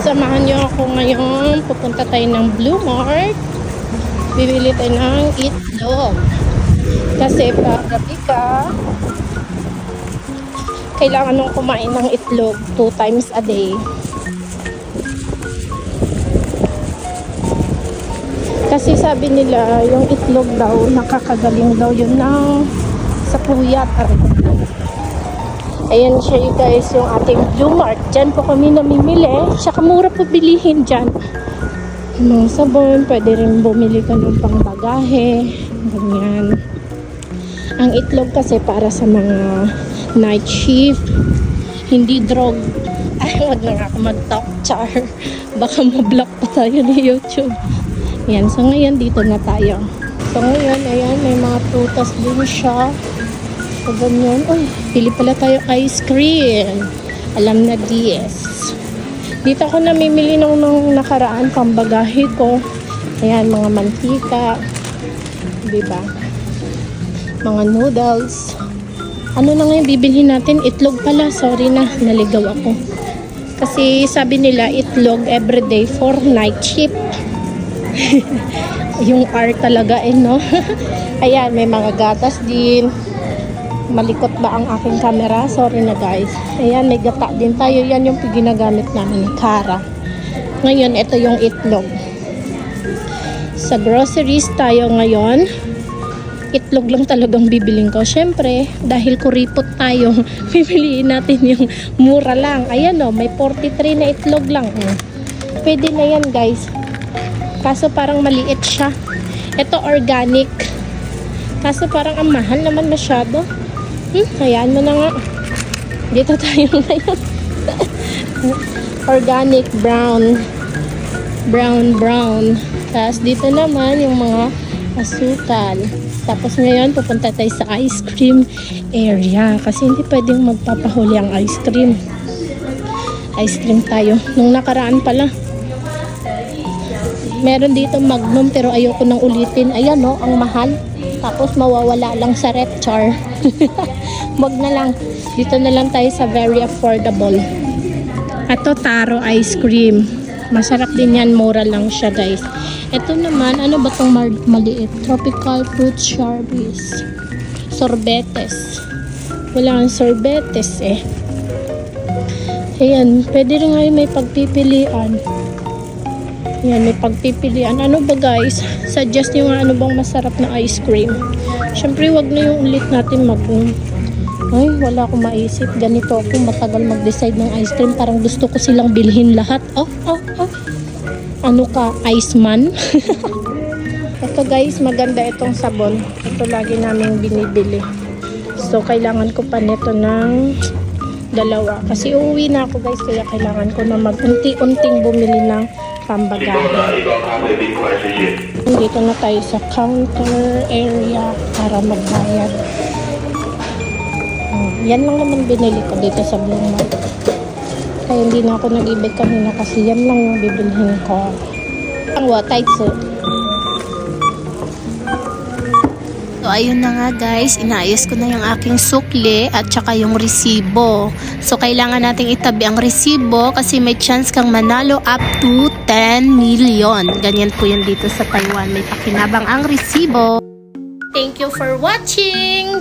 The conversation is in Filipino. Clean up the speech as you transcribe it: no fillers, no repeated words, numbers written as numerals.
Samahan niyo ako ngayon. Pupunta tayo ng Blue Mart. Bibili tayo ng itlog. Kasi pag gabi ka, kailangan nung kumain ng itlog 2 times a day. Kasi sabi nila, yung itlog daw, nakakagaling daw yun ng sa puyat. Ayan siya guys, yung ating Blue Mart. Diyan po kami namimili. Tsaka mura po bilihin dyan. Mga sabon, pwede rin bumili ka ng pangbagahe. Ganyan. Ang itlog kasi para sa mga night shift. Hindi drug. Ay, wag na nga ako mag-talk, char. Baka ma-block pa tayo ni YouTube. Yan, so ngayon dito na tayo. So ngayon, ayan, may mga prutas din siya. So ganyan, uy, pili pala tayo ice cream. Alam na DS. Dito ako namimili nung nakaraan pambagahe ko. Ayan, mga mantika. Diba? Mga noodles. Ano na ngayon bibilhin natin? Itlog pala, sorry na, naligaw ako. Kasi sabi nila, itlog everyday for night shift. Yung R talaga no. Ayan, may mga gatas din. Malikot ba ang aking camera? Sorry na guys. Ayan, may gata din tayo. Yan yung ginagamit namin ni Cara. Ngayon, ito yung itlog. Sa groceries tayo ngayon. Itlog lang talagang bibiling ko. Syempre, dahil kuripot tayo, pipiliin natin yung mura lang. Ayan o, may 43 na itlog lang. Pwede na yan guys. Kaso parang maliit siya. Ito organic. Kaso parang ang mahal naman masyado. Hayaan mo na nga. Dito tayo ngayon. Organic brown. Brown. Tapos dito naman yung mga asukal. Tapos ngayon pupunta tayo sa ice cream area. Kasi hindi pwedeng magpapahuli ang ice cream. Ice cream tayo. Nung nakaraan pala. Meron dito Magnum pero ayoko nang ulitin. Ayan no, ang mahal. Tapos mawawala lang sa rep, char. Wag na lang. Dito na lang tayo sa very affordable. Ito Taro ice cream. Masarap din yan, mura lang siya guys. Ito naman, ano ba tong maliit? Tropical fruit sharpies. Sorbetes. Wala kang sorbetes eh. Ayan, pwede rin ngayon may pagpipilian. Yan, may pagpipilian. Ano ba guys? Suggest nyo nga ano bang masarap na ice cream. Syempre, wag na yung ulit natin ay, wala akong maisip. Ganito ako matagal mag-decide ng ice cream. Parang gusto ko silang bilhin lahat. Ano ka? Iceman? Ito guys, maganda itong sabon. Ito lagi namin binibili. So, kailangan ko pa nito ng 2. Kasi uuwi na ako guys. Kaya kailangan ko na mag-unti-unting bumili ng pambagahe. Dito na tayo sa counter area para magbayad. Yan lang naman binili ko dito sa Blue Mart. Kaya hindi na ako nag-ibig kanina kasi yan lang yung bibilhin ko. Ang wataitsu. So ayun na nga guys, inaayos ko na yung aking sukli at saka yung resibo. So kailangan nating itabi ang resibo kasi may chance kang manalo up to 10 million. Ganyan po yan dito sa Taiwan. May pakinabang ang resibo. Thank you for watching!